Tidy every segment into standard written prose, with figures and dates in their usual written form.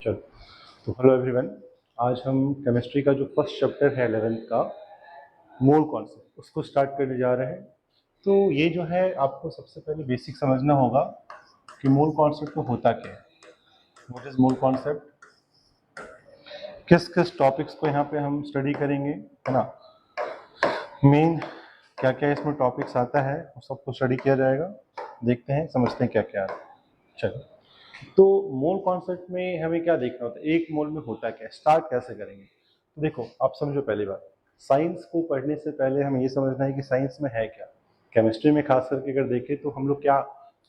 चलो, तो hello everyone. आज हम केमिस्ट्री का जो फर्स्ट चैप्टर है 11th का मोल कॉन्सेप्ट उसको स्टार्ट करने जा रहे हैं। तो ये जो है आपको सबसे पहले बेसिक समझना होगा कि मोल कॉन्सेप्ट को होता क्या है। व्हाट इज मोल कॉन्सेप्ट, किस किस टॉपिक्स को यहाँ पे हम स्टडी करेंगे, है ना। मेन क्या क्या इसमें टॉपिक्स आता है वो सबको स्टडी किया जाएगा। देखते हैं, समझते हैं क्या क्या आता है। चलो, तो मोल कॉन्सेप्ट में हमें क्या देखना होता है, एक मोल में होता क्या है, स्टार्ट कैसे करेंगे। तो देखो, आप समझो, पहली बात साइंस को पढ़ने से पहले हमें ये समझना है कि साइंस में है क्या। केमिस्ट्री में खास करके अगर देखें तो हम लोग क्या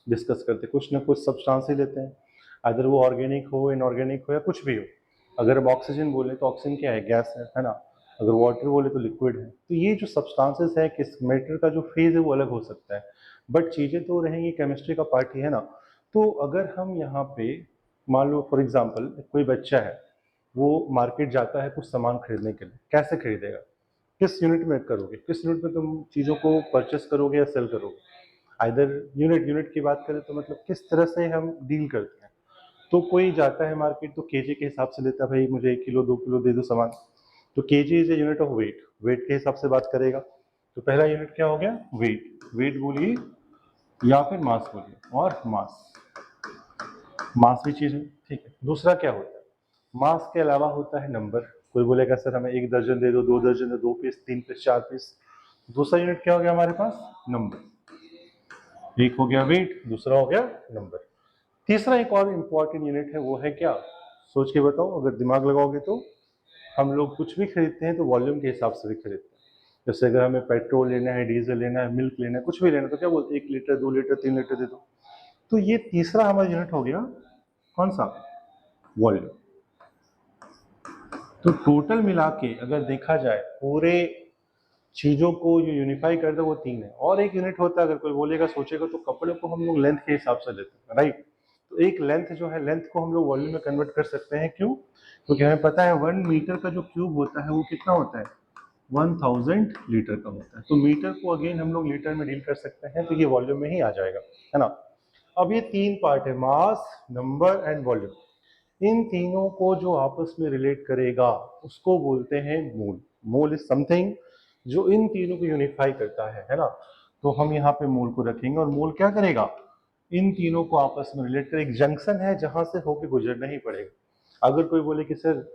डिस्कस करते हैं, कुछ ना कुछ सब्सटेंस ही लेते हैं, अगर वो ऑर्गेनिक हो, इनऑर्गेनिक हो या कुछ भी हो। अगर अब ऑक्सीजन बोले तो ऑक्सीजन क्या है, गैस है ना। अगर वाटर बोले तो लिक्विड है। तो ये जो सब्सटेंसेस है, किस मैटर का जो फेज है वो अलग हो सकता है, बट चीजें तो रहेंगी, केमिस्ट्री का पार्ट ही है ना। तो अगर हम यहाँ पे मान लो फॉर एग्जांपल कोई बच्चा है, वो मार्केट जाता है कुछ सामान खरीदने के लिए, कैसे खरीदेगा, किस यूनिट में करोगे, किस यूनिट में तुम चीज़ों को परचेस करोगे या सेल करोगे। आइदर यूनिट की बात करें तो मतलब किस तरह से हम डील करते हैं। तो कोई जाता है मार्केट तो केजी के हिसाब से लेता है, भाई मुझे 1 किलो 2 किलो दे दो सामान। तो KG is a unit of weight, weight के हिसाब से बात करेगा। तो पहला यूनिट क्या हो गया, वेट। वेट बोलिए या फिर मास बोलिए, और मास भी चीज है, ठीक है। दूसरा क्या होता है, मास के अलावा होता है नंबर। कोई बोलेगा सर हमें 1 दर्जन दे दो, 2 दर्जन दे, 2 पीस, 3 पीस, 4 पीस। दूसरा यूनिट क्या हो गया हमारे पास, नंबर। एक हो गया वेट, दूसरा हो गया नंबर। तीसरा एक और इम्पॉर्टेंट यूनिट है, वो है क्या, सोच के बताओ, अगर दिमाग लगाओगे तो। हम लोग कुछ भी खरीदते हैं तो वॉल्यूम के हिसाब से भी खरीदते हैं। जैसे अगर हमें पेट्रोल लेना है, डीजल लेना है, मिल्क लेना है, कुछ भी लेना है, तो क्या बोलते हैं, 1 लीटर 2 लीटर 3 लीटर दे दो। तो ये तीसरा हमारा यूनिट हो गया, कौन सा, वॉल्यूम। तो टोटल मिला के अगर देखा जाए पूरे चीजों को जो यूनिफाई करता है वो 3 है। और एक यूनिट होता है, अगर कोई बोलेगा सोचेगा, तो कपड़े को हम लोग लेंथ के हिसाब से लेते हैं, राइट। तो एक लेंथ जो है, लेंथ को हम लोग वॉल्यूम में कन्वर्ट कर सकते हैं, क्यों, क्योंकि हमें पता है 1 मीटर का जो क्यूब होता है वो कितना होता है, 1000 लीटर का होता है। तो मीटर को अगेन हम लोग लीटर में डील कर सकते हैं, तो ये वॉल्यूम में ही आ जाएगा, है ना। अब ये 3 पार्ट है, मास, नंबर एंड वॉल्यूम। इन तीनों को जो आपस में रिलेट करेगा उसको बोलते हैं मोल। मोल इज समथिंग जो इन तीनों को यूनिफाई करता है ना। तो हम यहाँ पे मोल को रखेंगे, और मोल क्या करेगा, इन तीनों को आपस में रिलेट कर, एक जंक्शन है जहां से होके गुजरना ही पड़ेगा। अगर कोई बोले कि सर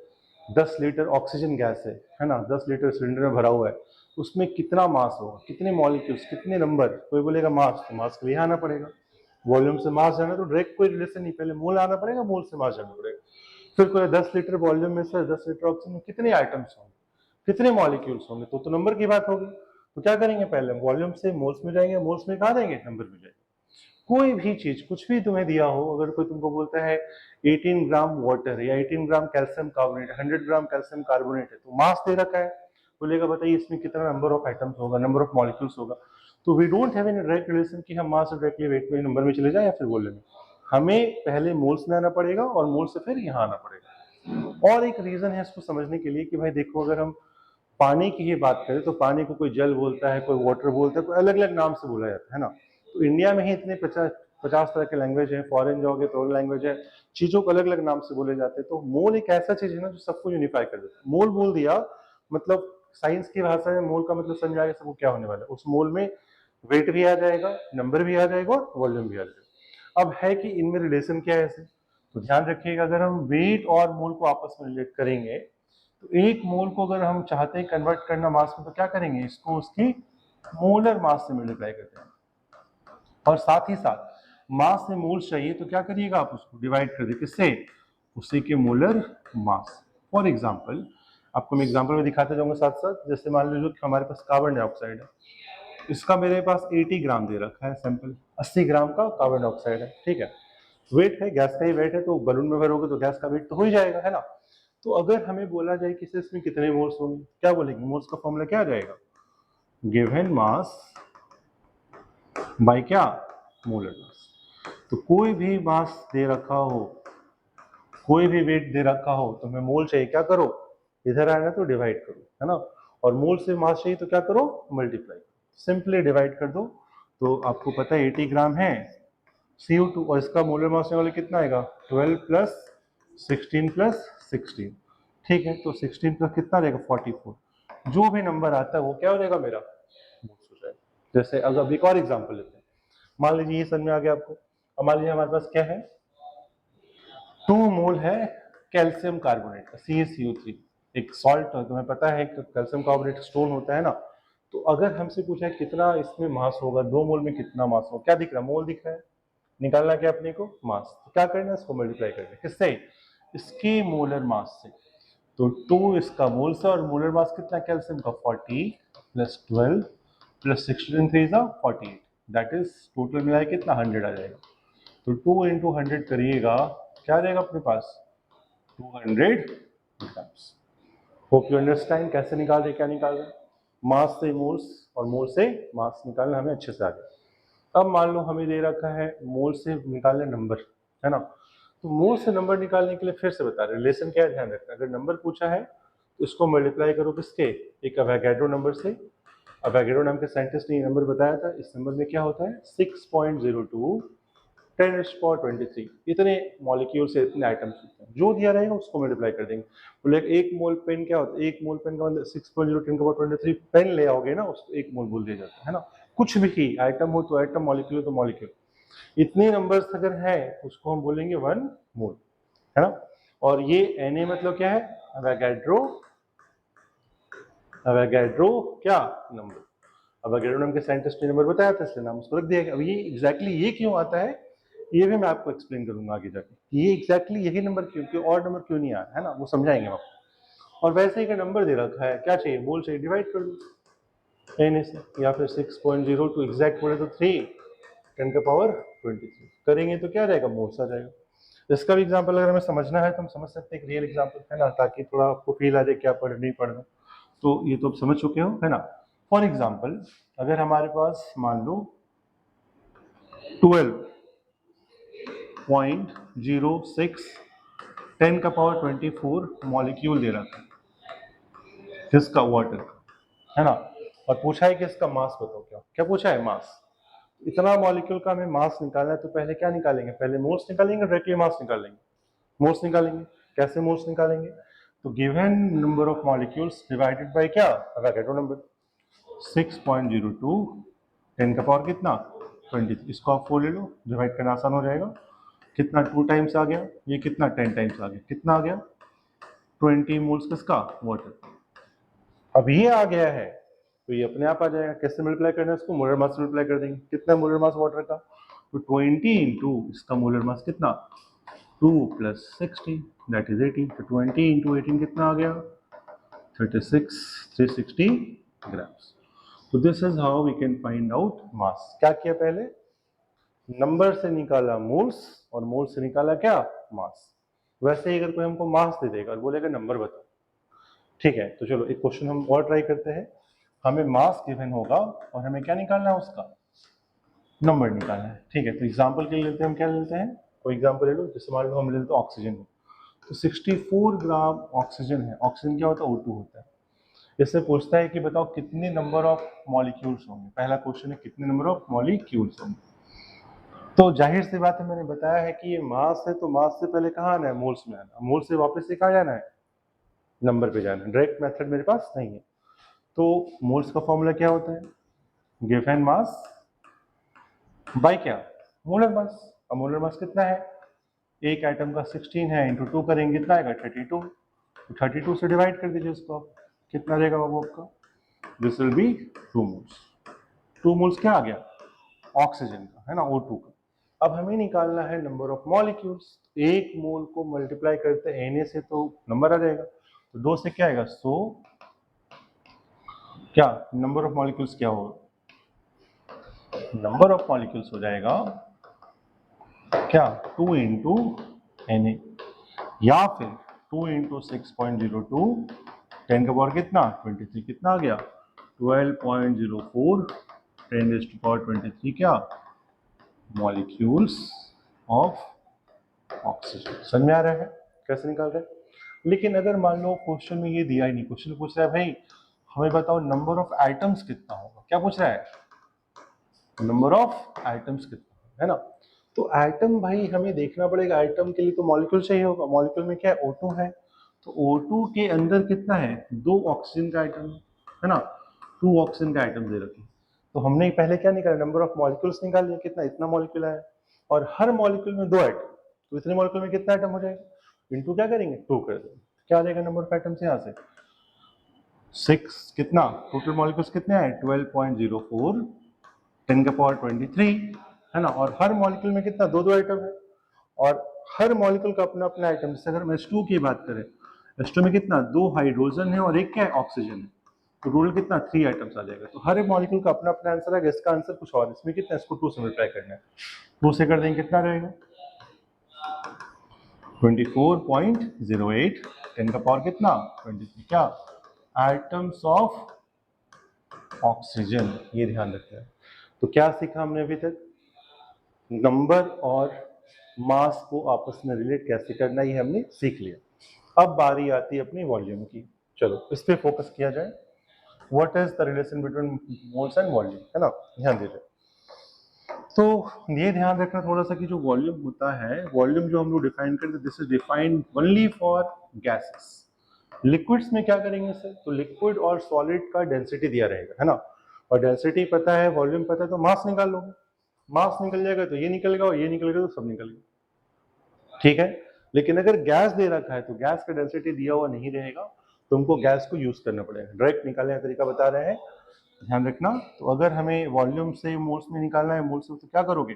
10 लीटर ऑक्सीजन गैस है ना, 10 लीटर सिलेंडर में भरा हुआ है, उसमें कितना मास होगा, कितने मॉलिक्यूल्स, कितने नंबर, कोई बोलेगा मास, तो मास के लिए आना पड़ेगा। वॉल्यूम से मास जाना तो डायरेक्ट कोई रिलेशन नहीं, पहले मोल आना पड़ेगा, मोल से मास जाना पड़ेगा। फिर कोई 10 लीटर वॉल्यूम में से 10 लीटर ऑक्सीजन में कितने आइटम्स होंगे, कितने मॉलिक्यूल्स होंगे, तो नंबर की बात होगी। तो क्या करेंगे, पहले वॉल्यूम से मोल्स में जाएंगे, मोल्स में कहा जाएंगे, नंबर में जाएंगे। कोई भी चीज, कुछ भी तुम्हें दिया हो, अगर कोई तुमको बोलता है 18 ग्राम वाटर या 18 ग्राम कैल्शियम कार्बोनेट, 100 ग्राम कैल्शियम कार्बोनेट है, तो मास दे रखा है, बोलेगा बताइए इसमें कितना नंबर ऑफ आइटम्स होगा, नंबर ऑफ मॉलिक्यूल्स होगा। तो we don't have any direct relation कि हम मास डायरेक्टली वेट में, नंबर में चले जाए या फिर वॉल्यूम में। हमें पहले मोल्स में आना पड़ेगा और मोल से फिर यहाँ आना पड़ेगा। और एक रीजन है इसको समझने के लिए कि भाई देखो, अगर हम पानी की ही बात करें तो पानी को कोई जल बोलता है, कोई वाटर बोलता है, कोई अलग अलग नाम से बोला जाता है ना। तो इंडिया में ही इतने 50 तरह के लैंग्वेज है, फॉरेन जाओगे तो और लैंग्वेज है, चीजों को अलग अलग नाम से बोले जाते हैं। तो मोल एक ऐसा चीज है ना जो सबको यूनिफाई कर देता है। मोल बोल दिया मतलब साइंस की भाषा में मोल का मतलब समझ आएगा सबको क्या होने वाला है। उस मोल में वेट भी आ जाएगा, नंबर भी आ जाएगा और वॉल्यूम भी आ जाएगा। अब है कि इनमें रिलेशन क्या है ऐसे, तो ध्यान रखिएगा, अगर हम वेट और मोल को आपस में रिलेट करेंगे, तो एक मोल को अगर हम चाहते हैं कन्वर्ट करना मास में, तो क्या करेंगे, इसको उसकी मोलर मास से मल्टीप्लाई करते हैं। और साथ ही साथ मास में मोल चाहिए तो क्या करिएगा, आप उसको डिवाइड कर दीजिए, किससे, उसी के मोलर मास। फॉर एग्जाम्पल, आपको मैं एग्जाम्पल में दिखाते जाऊंगा साथ साथ। जैसे मान लीजिए कि हमारे पास कार्बन डाइऑक्साइड है, इसका मेरे पास 80 ग्राम दे रखा है सैंपल, 80 ग्राम का कार्बन डाइऑक्साइड है, ठीक है। वेट है, गैस का ही वेट है, तो बलून में भरोगे तो गैस का वेट तो हो ही जाएगा, है ना। तो अगर हमें बोला जाए कि इसमें कितने मोल्स होंगे, क्या बोलेंगे, मोल्स का फॉर्मूला क्या आ जाएगा, गिवन मास बाय क्या, मोलर मास। तो कोई भी मास दे रखा हो, कोई भी वेट दे रखा हो, तो हमें मोल चाहिए, क्या करो, इधर आएगा तो डिवाइड करो, है ना। और मोल से मास चाहिए तो क्या करो, मल्टीप्लाई, सिंपली डिवाइड कर दो। तो आपको पता है 80 ग्राम है CO2, और इसका मोलर मास वाले कितना आएगा, 12 प्लस 16 प्लस 16, ठीक है। तो 16 प्लस कितना रहेगा 44, जो भी नंबर आता है वो क्या हो जाएगा मेरा मोल्स हो जाएगा। जैसे अगर एक और एग्जांपल लेते हैं, मान लीजिए ये समझ में आ गया आपको। अब मान लीजिए हमारे पास क्या है, 2 मोल है कैल्शियम कार्बोनेट का CaCO3, एक सॉल्ट, तुम्हें पता है कैल्शियम कार्बोनेट स्टोन होता है ना। तो अगर हमसे पूछा है कितना इसमें मास होगा, 2 मोल में कितना मास होगा, क्या दिख रहा है, मोल दिख रहा है, निकालना क्या अपने को मास। तो क्या करना है, इसको मल्टीप्लाई करना है किससे, इसके मोलर मास से। तो 2 इसका मोल से, और मोलर मास कितना कैल्शियम का 40 plus 12 plus 16 3 48, that is total मिलाए कितना 100 आ जाएगा। तो 2 इंटू 100 करिएगा, क्या रहेगा अपने पास 200 ग्राम्स। होप यू अंडरस्टैंड कैसे निकाल रहे, क्या निकाल रहे, मास से मोल्स और मोल से मास निकालना हमें अच्छे से आ गया। अब मान लो हमें दे रखा है मोल से निकालना नंबर, है ना। तो मोल से नंबर निकालने के लिए फिर से बता रहे रिलेशन क्या है, ध्यान रखना। अगर नंबर पूछा है तो इसको मल्टीप्लाई करो किसके, एक अवोगाड्रो नंबर से। अवोगाड्रो नाम के साइंटिस्ट ने ये नंबर बताया था। इस नंबर में क्या होता है 6.02 10⁻23, इतने मॉलिक्यूल से इतने आइटम्स होते हैं। जो दिया रहेगा उसको मल्टीप्लाई कर देंगे। बोले एक मोल पेन क्या होता है, एक मोल पेन का मतलब 6.0 10⁻23 पेन ले आओगे ना, उसको एक मोल बोल दिया जाता है ना। कुछ भी आइटम हो तो आइटम, मॉलिक्यूल तो मॉलिक्यूल, इतने नंबर्स अगर है उसको हम बोलेंगे 1 मोल, है ना। और ये Na मतलब क्या है, अवोगाड्रो, अवोगाड्रो क्या नंबर, अवोगाड्रो नाम के साइंटिस्ट ने नंबर बताया था इसलिए नाम उसको रख दिया गया। अब ये एग्जैक्टली ये क्यों आता है ये भी मैं आपको एक्सप्लेन करूंगा आगे जाके, ये एग्जैक्टली यही नंबर क्यों, क्यों और नंबर क्यों नहीं आया, है ना, वो समझाएंगे हम आपको। और वैसे ही का नंबर दे रखा है, क्या चाहिए, मोल से डिवाइड कर दो Na से, या फिर 6.02 एग्जैक्ट बोले तो 3 10⁻23 करेंगे तो क्या रहेगा, मोल्स आ जाएगा। इसका भी एग्जाम्पल अगर हमें समझना है तो हम समझ सकते हैं, एक रियल एग्जाम्पल, है ना, ताकि थोड़ा आपको फील आ जाए क्या पढ़ नहीं पढ़ना। तो ये तो आप समझ चुके हो, है ना। फॉर एग्जाम्पल अगर हमारे पास मान लो 12.06 10⁻24 मॉलिक्यूल दे रखा है किसका, वाटर, है ना। और पूछा है कि इसका मास बताओ, क्या क्या पूछा है, मास। इतना मॉलिक्यूल का हमें मास निकालना है तो पहले क्या निकालेंगे, पहले मोल्स निकालेंगे, डायरेक्टली मास निकालेंगे, मोल्स निकालेंगे। कैसे मोल्स निकालेंगे, तो given number of molecules divided by क्या, अवोगाड्रो नंबर 6.02 10 का पावर कितना 20, इसको आप 4 ले लो, डिवाइड करना आसान हो जाएगा। कितना 2 टाइम्स आ गया, ये कितना 10 टाइम्स आ गया, कितना आ गया 20 मोल्स किसका, वाटर। अब ये आ गया है तो ये अपने आप आ जाएगा। कैसे मल्टीप्लाई करना है इसको, मोलर मास मल्टीप्लाई कर देंगे। कितना मोलर मास वाटर का, तो 20 इंटू इसका मोलर मास कितना 2 प्लस 60 दैट इज 18, तो 20 इंटू 18 कितना आ गया 36 360 ग्राम्स। तो this is how we can find out mass. क्या किया पहले, नंबर से निकाला मोल्स और मोल्स से निकाला क्या मास। वैसे ही अगर कोई हमको मास दे देगा और बोलेगा नंबर बताओ, ठीक है, तो चलो एक क्वेश्चन हम और ट्राई करते हैं। हमें मास गिवन होगा और हमें क्या निकालना है, उसका नंबर निकालना है, ठीक है। तो एग्जांपल के लिए लेते हैं, हम क्या लेते हैं, कोई एग्जांपल ले लो, जैसे मान लो हम लेते हैं ऑक्सीजन। तो 64 ग्राम ऑक्सीजन है। ऑक्सीजन क्या होता है, O2 होता है। इससे पूछता है कि बताओ कितने नंबर ऑफ मॉलिक्यूल्स होंगे, पहला क्वेश्चन है कितने नंबर ऑफ मॉलिक्यूल्स होंगे। तो जाहिर सी बात है, मैंने बताया है कि ये मास है, तो मास से पहले कहाँ आना है, मोल्स में आना, मोल्स से वापस से कहाँ जाना है, नंबर पे जाना है। डायरेक्ट मेथड मेरे पास नहीं है। तो मोल्स का फॉर्मूला क्या होता है, गिवन मास बाय क्या, मोलर मास। अब मोलर मास कितना है, एक आइटम का 16 है, इंटू 2 करेंगे कितना आएगा 32, तो 32 से डिवाइड कर दीजिए इसको आप, कितना रहेगा बाबू आपका, this will be 2 moles. 2 moles क्या आ गया, ऑक्सीजन का, है ना, O2 का। अब हमें निकालना है नंबर ऑफ मॉलिक्यूल्स। एक मोल को मल्टीप्लाई करते हैं Na से तो नंबर आ जाएगा, तो 2 से क्या आएगा 100, क्या नंबर ऑफ मॉलिक्यूल्स क्या होगा, नंबर ऑफ मॉलिक्यूल्स हो जाएगा क्या 2 इंटू Na, या फिर 2 इंटू 6.02 10 का पावर कितना 23, कितना आ गया 12.04 10⁻23 क्या मॉलिक्यूल्स ऑफ ऑक्सीजन। समझ में आ रहा है कैसे निकाल रहे हैं। लेकिन अगर मान लो क्वेश्चन में ये दिया ही नहीं, क्वेश्चन पूछ रहा है भाई हमें बताओ नंबर ऑफ आइटम्स कितना होगा, क्या पूछ रहा है, नंबर ऑफ आइटम्स कितना है ना। तो एटम भाई हमें देखना पड़ेगा, एटम के लिए तो मॉलिक्यूल चाहिए होगा। मॉलिक्यूल में क्या है, O2 है, तो O2 के अंदर कितना है, 2 ऑक्सीजन का एटम है ना, 2 ऑक्सीजन का एटम दे रखे। तो हमने पहले क्या निकाला, नंबर ऑफ मॉलिक्यूल्स निकाल लिया, कितना, इतना मॉलिक्यूल आया, और हर मॉलिक्यूल में 2 एटम, तो इतने मॉलिक्यूल में कितना एटम हो जाएगा, इनटू क्या करेंगे, 2 कर देंगे, क्या आ जाएगा नंबर ऑफ एटम्स यहाँ से 6, कितना टोटल मॉलिक्यूल्स कितने आए 12.04 10 का पावर 23 है ना, और हर मॉलिक्यूल में कितना, 2 एटम है, और हर मॉलिक्यूल का अपना अपना एटम। जैसे अगर हम H2 की बात करें, H2 में कितना, 2 हाइड्रोजन है और एक क्या है, ऑक्सीजन है, तो टोटल कितना 3 आइटम्स आ जाएगा। तो हर एक मॉलिक्यूल का अपना अपना आंसर है, इसका आंसर कुछ और, इसमें कितना, इसको 2 से मल्टीप्लाई करना है, 2 से कर देंगे कितना रहेगा 24.08 10 का पावर कितना 23, क्या आइटम्स ऑफ ऑक्सीजन, ये ध्यान रखते हैं। तो क्या सीखा हमने अभी तक, नंबर और मास को आपस में रिलेट कैसे करना, ये हमने सीख लिया। अब बारी आती है अपनी वॉल्यूम की, चलो इस पे फोकस किया जाए। What is the relation between moles and volume, है ना, ध्यान दीजिए। तो ये ध्यान रखना थोड़ा सा कि जो वॉल्यूम होता है, वॉल्यूम जो हम लोग डिफाइन करते हैं, this is defined only for gases. Liquids में क्या करेंगे सर, तो लिक्विड और सॉलिड का डेंसिटी दिया रहेगा, है ना, और डेंसिटी पता है, वॉल्यूम पता है, तो मास निकाल लोगे, मास निकल जाएगा तो ये निकलेगा और ये निकलेगा तो सब निकल गया, ठीक है। लेकिन अगर गैस दे रखा है तो गैस का डेंसिटी दिया हुआ नहीं रहेगा, तुमको गैस को यूज करना पड़ेगा। डायरेक्ट निकालने का तरीका बता रहे हैं, ध्यान रखना। तो अगर हमें वॉल्यूम से मोल्स में निकालना है, मोल्स में तो क्या करोगे,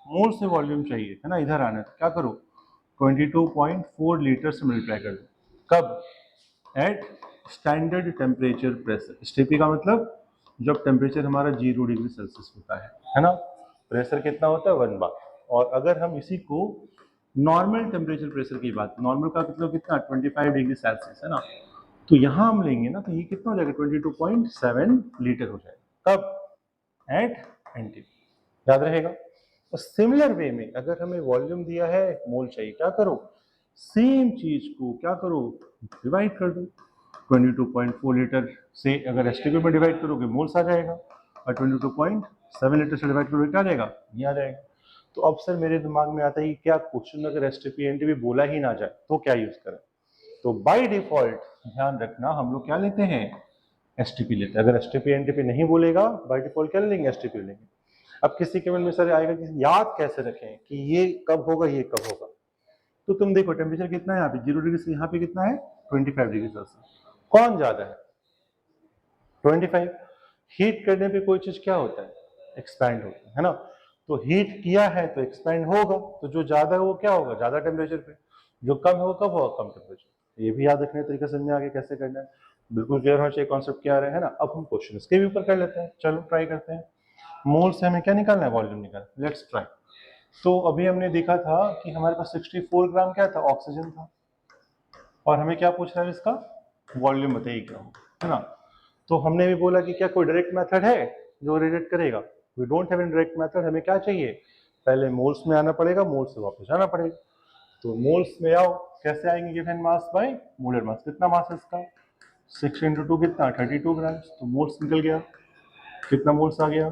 मोल से वॉल्यूम चाहिए है ना, इधर आना है तो क्या करो 22.4 लीटर से मल्टीप्लाई कर दो, कब, at standard temperature pressure. STP का मतलब जब टेम्परेचर हमारा 0 डिग्री सेल्सियस होता है ना, प्रेशर कितना होता है 1 बार। और अगर हम इसी को नॉर्मल टेम्परेचर प्रेशर की बात, नॉर्मल का मतलब कितना 25 डिग्री सेल्सियस है ना, तो यहाँ हम लेंगे ना, तो ये कितना हो जाएगा 22.7 लीटर हो जाएगा, कब, एट एनटी, याद रहेगा। और सिमिलर वे में अगर हमें वॉल्यूम दिया है, मोल चाहिए, क्या करो, सेम चीज को क्या करो, डिवाइड कर दो। 22.4 लीटर से अगर एसटीपी में डिवाइड करोगे मोल्स आ जाएगा, और 22.7 लीटर से डिवाइड करोगे क्या आ जाएगा, ये आ जाएगा। तो अब सर मेरे दिमाग में आता है कि क्या क्वेश्चन अगर एसटीपी एनटीपी बोला ही ना जाए तो क्या यूज करें, तो बाय डिफॉल्ट ध्यान रखना हम लोग क्या लेते हैं, एसटीपी लेते हैं। अगर एसटीपी एनटीपी नहीं बोलेगा बाय डिफॉल्ट क्या लेंगे, एसटीपी लेंगे। अब किसी के मन में सर आएगा कि याद कैसे रखें कि ये कब होगा ये कब होगा, तो तुम देखो टेम्परेचर कितना है यहाँ पे 0 डिग्री से यहाँ पे कितना है 25 डिग्री सेल्सियस, कौन ज्यादा है 25। हीट करने पे कोई चीज क्या होता है, एक्सपैंड होता है ना, तो हीट किया है तो एक्सपैंड होगा, तो जो ज्यादा है वो क्या होगा, ज्यादा टेम्परेचर पे, जो कम है वो कब होगा, कम टेम्परेचर। ये भी याद रखने का तरीका समझ आगे कैसे करना है, बिल्कुल क्लियर होना चाहिए कॉन्सेप्ट क्या रहा है ना। अब हम क्वेश्चन इसके भी ऊपर कर लेते हैं, चलो ट्राई करते हैं। मोल से हमें क्या निकालना है, वॉल्यूम निकालना, लेट्स ट्राई। तो अभी हमने देखा था कि हमारे पास 64 ग्राम क्या था, ऑक्सीजन था, और हमें क्या पूछ रहा है इसका, वॉल्यूम बताइए क्या हो, है ना। तो हमने भी बोला कि क्या कोई डायरेक्ट मेथड है जो रिलेट करेगा, we don't have any direct method, हमें क्या चाहिए, पहले मोल्स में आना पड़ेगा, मोल्स से वापस आना पड़ेगा। तो मोल्स में आओ, कैसे आएंगे, given mass by molar mass, कितना मास है इसका 6 × 2 कितना 32 ग्राम, तो मोल्स निकल गया, कितना मोल्स आ गया,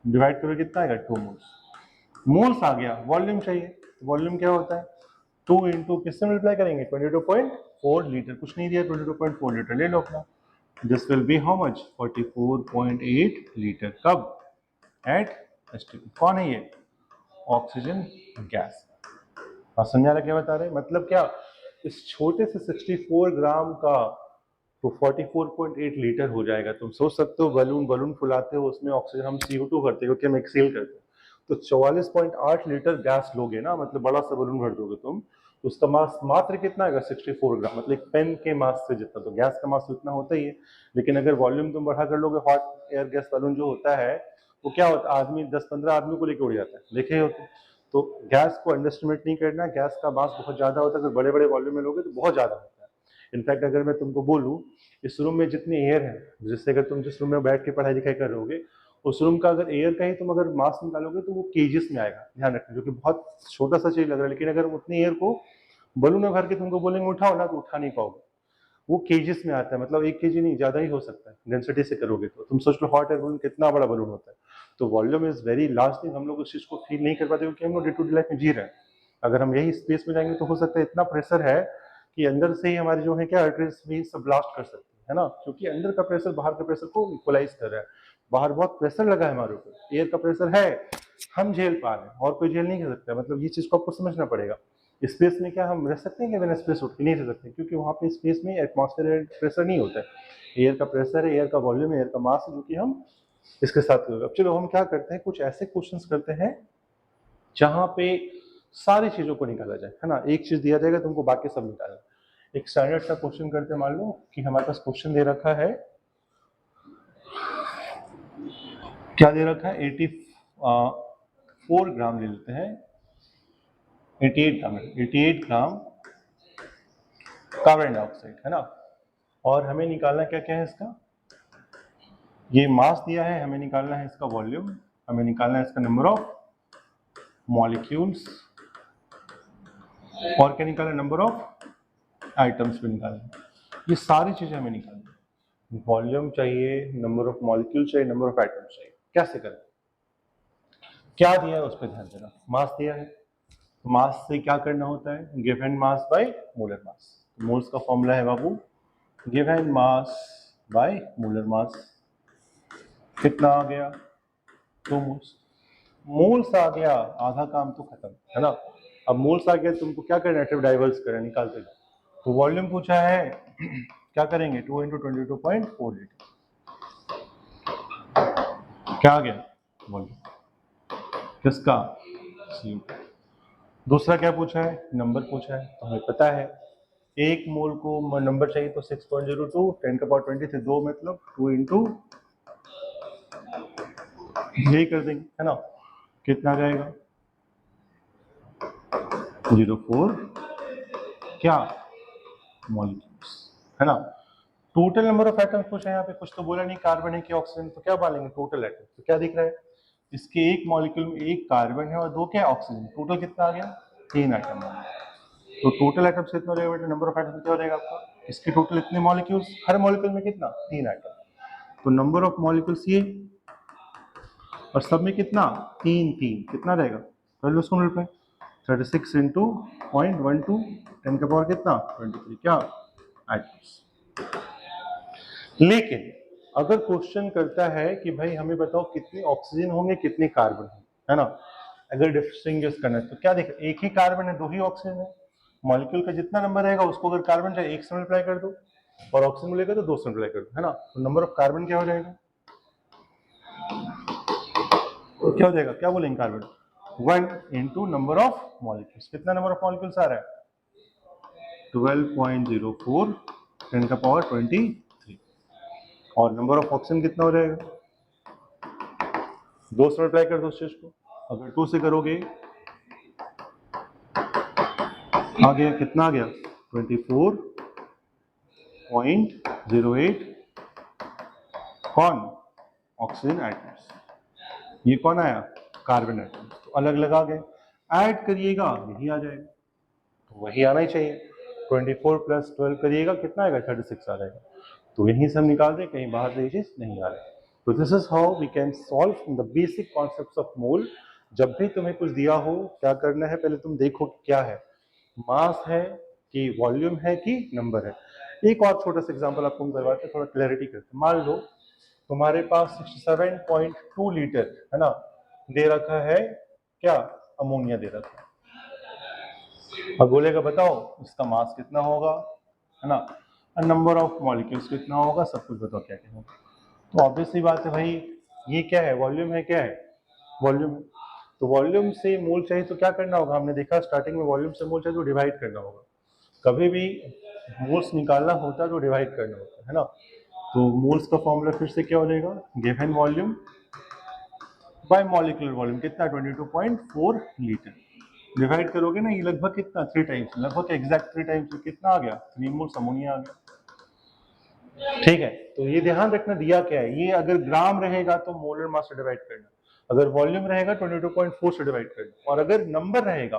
डिवाइड करो कितना आएगा 2 मोल्स, मोल्स आ गया। वॉल्यूम चाहिए, वॉल्यूम क्या होता है 2 इंटू किससे मल्टीप्लाई करेंगे 22.4 लीटर, कुछ नहीं दिया 22.4 लीटर ले लो अपना, this will be how much 44.8 litre, कब, एट एसटीपी। कौन है ये, ऑक्सीजन गैस। हाँ समझा रहा क्या बता रहे, मतलब क्या, इस छोटे से 64 ग्राम का तो 44.8 लीटर हो जाएगा। तुम सोच सकते हो बलून बलून फुलाते हो, उसमें ऑक्सीजन हम CO2 करते हैं क्योंकि हम एक्सेल करते हैं, तो 44.8 लीटर गैस लोगे ना, मतलब बड़ा सा बलून भर दोगे तुम, तो उसका मास मात्र कितना आएगा 64 ग्राम, मतलब एक पेन के मास से जितना, तो गैस का मास तो इतना होता ही है। लेकिन अगर वॉल्यूम तुम बढ़ा कर लोगे, हॉट एयर गैस बलून जो होता है वो क्या होता है, आदमी 10-15 आदमी को लेके उड़ जाता है, देखे हो तो गैस को अंडरस्टिमेट नहीं करना, गैस का मास बहुत ज्यादा होता है, अगर बड़े बड़े वॉल्यूम में लोगे तो बहुत ज्यादा होता है। इनफैक्ट अगर मैं तुमको बोलूँ इस रूम में जितनी एयर है, जिससे अगर तुम जिस रूम में बैठ के पढ़ाई लिखाई कर रहोगे, उस रूम का अगर एयर का ही तुम अगर मास निकालोगे तो वो केजेस में आएगा, ध्यान रखना, जो कि बहुत छोटा सा चीज लग रहा है, लेकिन अगर उतनी एयर को बलून में भर के तुमको बोलेंगे उठाओ ना, तो उठा नहीं पाओगे, वो केजेस में आता है, मतलब 1 केजी नहीं, ज्यादा ही हो सकता है डेंसिटी से करोगे तो। तुम सोच लो हॉट एयर बलून कितना बड़ा बलून होता है, तो volume is very last thing, हम लोग उस चीज को फील नहीं कर पाते क्योंकि हम लोग डे टू डे लाइफ में जी रहे हैं। अगर हम यही स्पेस में जाएंगे तो हो सकता है इतना प्रेशर है कि अंदर से ही हमारी जो है क्या आर्टरीज भी सब ब्लास्ट कर सकती है ना, क्योंकि अंदर का प्रेशर बाहर के प्रेशर को इक्वलाइज कर रहा है। बाहर बहुत प्रेशर लगा है हमारे ऊपर, एयर का प्रेशर है, हम झेल पा रहे हैं और कोई झेल नहीं कर सकता। मतलब ये चीज को आपको समझना पड़ेगा। स्पेस में क्या हम रह सकते हैं कि बिना स्पेस उठ के नहीं रह सकते, क्योंकि वहां पे स्पेस में एटमॉस्फेयर प्रेशर नहीं होता है, एयर का प्रेशर है, एयर का वॉल्यूम है, एयर का मास है, जो कि हम इसके साथ करोगे। अब चलो हम क्या करते हैं, कुछ ऐसे क्वेश्चंस करते हैं जहां पे सारी चीजों को निकाला जाए, है ना। एक चीज दिया जाएगा तुमको, बाकी सब निकालना। एक स्टैंडर्ड सा क्वेश्चन करते हैं। मान लो कि हमारे पास क्वेश्चन दे रखा है, क्या दे रखा है, 84 ग्राम ले लेते हैं, 88 ग्राम कार्बन डाइऑक्साइड, है ना। और हमें निकालना क्या क्या है इसका, ये मास दिया है, हमें निकालना है इसका वॉल्यूम, हमें निकालना है इसका नंबर ऑफ मॉलिक्यूल्स, और क्या निकालना है, नंबर ऑफ आइटम्स भी निकालना। ये सारी चीजें हमें निकालनी है। वॉल्यूम चाहिए, नंबर ऑफ मॉलिक्यूल चाहिए, नंबर ऑफ आइटम्स चाहिए। कैसे करें, क्या दिया है उस पर ध्यान देना। मास दिया है, तो मास से क्या करना होता है, given mass by molar mass. Moles का फॉर्मूला है बाबू, given mass by molar mass. कितना आ गया, 2 मोल्स। मोल्स आ गया, आधा काम तो खत्म, है ना। अब मोल्स आ गया, तुमको क्या करना है, डाइवर्स करना, निकालते जाओ। तो वॉल्यूम पूछा है, क्या करेंगे, 2 × 22.4 लीटर। क्या आ गया वॉल्यूम किसका, CO2। दूसरा क्या पूछा है, नंबर पूछा है, तो हमें पता है एक मोल को नंबर चाहिए, तो 6.02 10⁻20 से 2 मतलब 2 इंटू यही कर देंगे, है ना। कितना जाएगा, 0.4 क्या मॉलिक्यूल्स, है ना। टोटल नंबर ऑफ एटम्स पूछा है यहाँ पे, कुछ तो बोला नहीं, कार्बन है कि ऑक्सीजन, तो क्या बोलेंगे, टोटल एटम। तो क्या दिख रहा है, इसके एक मॉलिक्यूल में एक कार्बन है और 2 क्या ऑक्सीजन, टोटल कितना आ गया, 3 एटम। तो टोटल एटम्स कितना हो जाएगा बेटा, नंबर ऑफ एटम्स क्या हो जाएगा आपका, इसके टोटल इतने मॉलिक्यूल्स, हर मॉलिक्यूल में कितना, 3 एटम। तो नंबर ऑफ मॉलिक्यूल्स ये, और सब में कितना, 3 3, कितना रहेगा, कर लो उसको मल्टीप्लाई, 36 इंटू 0.12 10 का पावर कितना, 23, क्या एटम्स। लेकिन अगर क्वेश्चन करता है कि भाई हमें बताओ कितने ऑक्सीजन होंगे, कितने कार्बन होंगे, है ना। अगर डिस्टिंग्विश करना है तो क्या देखो, एक ही कार्बन है, 2 ही ऑक्सीजन है। मॉलिक्यूल का जितना नंबर रहेगा उसको अगर कार्बन चाहिए 1 से मल्टीप्लाई कर दो, और ऑक्सीजन मिलेगा तो 2 से मल्टीप्लाई कर दो, है ना। तो नंबर ऑफ कार्बन क्या हो जाएगा, तो क्या हो जाएगा, क्या बोलेंगे, carbon 1 into number of molecules. कितना नंबर ऑफ मॉलिक्यूल्स आ रहा है, 12.04 10 का पावर 23। और नंबर ऑफ ऑक्सीजन कितना हो जाएगा, 2 से मल्टीप्लाई कर दो उस चीज को, अगर 2 से करोगे आ गया, कितना आ गया, 24.08 कौन, ऑक्सीजन एटम्स। ये कौन आया, कार्बन एटम्स। तो अलग अलग आ गए, ऐड करिएगा यही आ जाएगा, तो वही आना ही चाहिए। 24 + 12 करिएगा कितना आएगा, 36 आ जाएगा। तो यहीं से हम निकाल दें, कहीं बाहर से ये चीज नहीं आ रही। तो this is how we can solve the basic concepts of mole. जब भी तुम्हें कुछ दिया हो, क्या करना है, पहले तुम देखो क्या है, मास है कि वॉल्यूम है कि नंबर है। एक और छोटा सा एग्जांपल आपको हम करवाते हैं, थोड़ा क्लैरिटी करते हैं। मान लो तुम्हारे पास 67.2 लीटर, है ना, दे रखा है, क्या, अमोनिया दे रखा है। अब बोलेगा बताओ इसका मास कितना होगा, है ना, और नंबर ऑफ मॉलिक्यूल्स कितना होगा, सब कुछ बताओ क्या क्या होगा। तो ऑब्वियसली बात है भाई, ये क्या है, वॉल्यूम है, क्या है, वॉल्यूम है। तो वॉल्यूम से मोल चाहिए तो क्या करना होगा, हमने देखा स्टार्टिंग में, वॉल्यूम से मोल चाहिए तो डिवाइड करना होगा। कभी भी मोल्स निकालना होता है तो डिवाइड करना होता है ना। तो मोल्स का फॉर्मूला फिर से क्या हो जाएगा, given volume by molecular volume, कितना, 22.4 लीटर। डिवाइड करोगे ना, ये लगभग कितना, 3 टाइम्स, लगभग एग्जैक्ट 3 टाइम्स, कितना आ गया, 3 मोल्स अमोनिया आ गया। ठीक है, तो ये ध्यान रखना दिया क्या है, ये अगर ग्राम रहेगा तो मोलर मास से डिवाइड करना, अगर वॉल्यूम रहेगा 22.4 से डिवाइड करना, और अगर नंबर रहेगा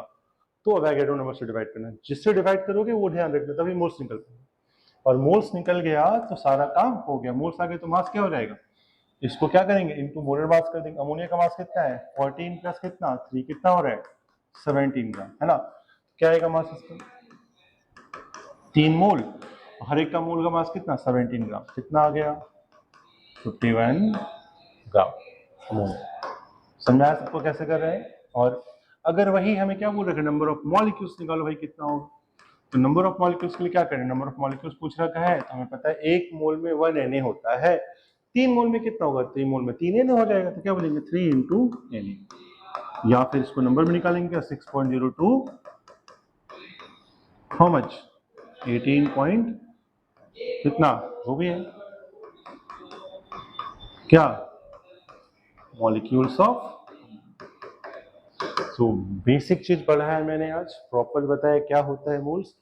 तो अवोगाड्रो नंबर से डिवाइड करना। जिससे डिवाइड करोगे वो ध्यान रखना, तभी मोल्स निकलते हैं। और मोल्स निकल गया तो सारा काम हो गया, मोल्स आ गए तो मास क्या हो जाएगा, इसको क्या करेंगे, इनटू मोलर मास कर देंगे। अमोनिया का मास कितना है 14 प्लस कितना 3 कितना हो रहा है 17 ग्राम, है ना। क्या आएगा मास इसका 3 मोल, हर एक का मोल का मास कितना 17 ग्राम, कितना आ गया 51 ग्राम अमोनिया। समझाया सबको कैसे कर रहे हैं। और अगर वही हमें क्या बोल रहे हैं नंबर ऑफ मॉलिक्यूल्स निकालो भाई कितना होगा, तो नंबर ऑफ मॉलिक्यूल्स के लिए क्या करें, नंबर ऑफ मॉलिक्यूल्स पूछ रखा है तो हमें पता है 1 मोल में 1 Na होता है, 3 मोल में कितना होगा, 3 मोल में 3 Na हो जाएगा, तो क्या बोलेंगे 3 इंटू Na, या फिर इसको नंबर में निकालेंगे 6.02 हाउ मच 18 पॉइंट कितना वो भी है क्या मॉलिक्यूल्स ऑफ। तो बेसिक चीज पढ़ा है मैंने आज, प्रॉपर बताया क्या होता है मोल्स।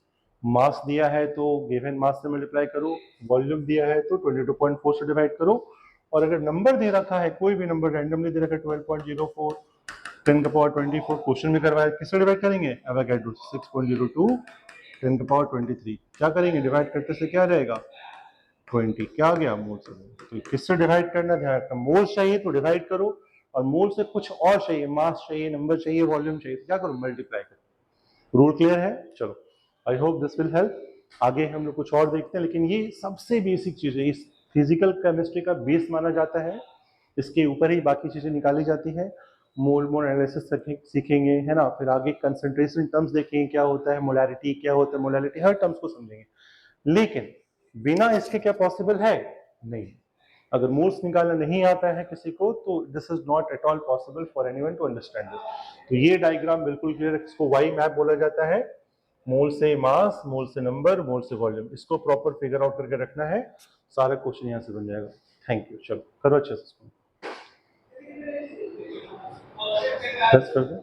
मास दिया है तो गिवन मास से मल्टीप्लाई करो, वॉल्यूम दिया है तो 22.4 से डिवाइड करो, और अगर नंबर दे रखा है कोई भी नंबर रैंडमली दे रखा है 12.04 10 का पावर 24 क्वेश्चन में करवाया किससे डिवाइड करेंगे एवोगैड्रो 6.02 10 का पावर 23 क्या करेंगे डिवाइड करते से क्या रहेगा 20 क्या आ गया मोल से। तो किससे डिवाइड करना ध्यान रखना, मोल चाहिए तो डिवाइड करो, और मोल से कुछ और चाहिए मास चाहिए नंबर चाहिए वॉल्यूम चाहिए तो क्या करो मल्टीप्लाई करो। रूल क्लियर है, चलो I hope this will help. आगे हम लोग कुछ और देखते हैं, लेकिन ये सबसे बेसिक चीज है, इस फिजिकल केमिस्ट्री का बेस माना जाता है, इसके ऊपर ही बाकी चीजें निकाली जाती है। मोल एनालिसिस सीखेंगे, है ना, फिर आगे कंसंट्रेशन टर्म्स देखेंगे क्या होता है, मोलैरिटी क्या होता है, मोलैरिटी हर टर्म्स को समझेंगे। लेकिन बिना इसके क्या पॉसिबल है, नहीं। अगर मोल्स निकालना नहीं आता है किसी को तो this is not at all possible for anyone to understand this. तो ये डायग्राम बिल्कुल क्लियर है, इसको वाई मैप बोला जाता है, मोल से मास, मोल से नंबर, मोल से वॉल्यूम, इसको प्रॉपर फिगर आउट करके रखना है, सारा क्वेश्चन यहाँ से बन जाएगा। थैंक यू, चलो करो अच्छे से इसको, कर दो।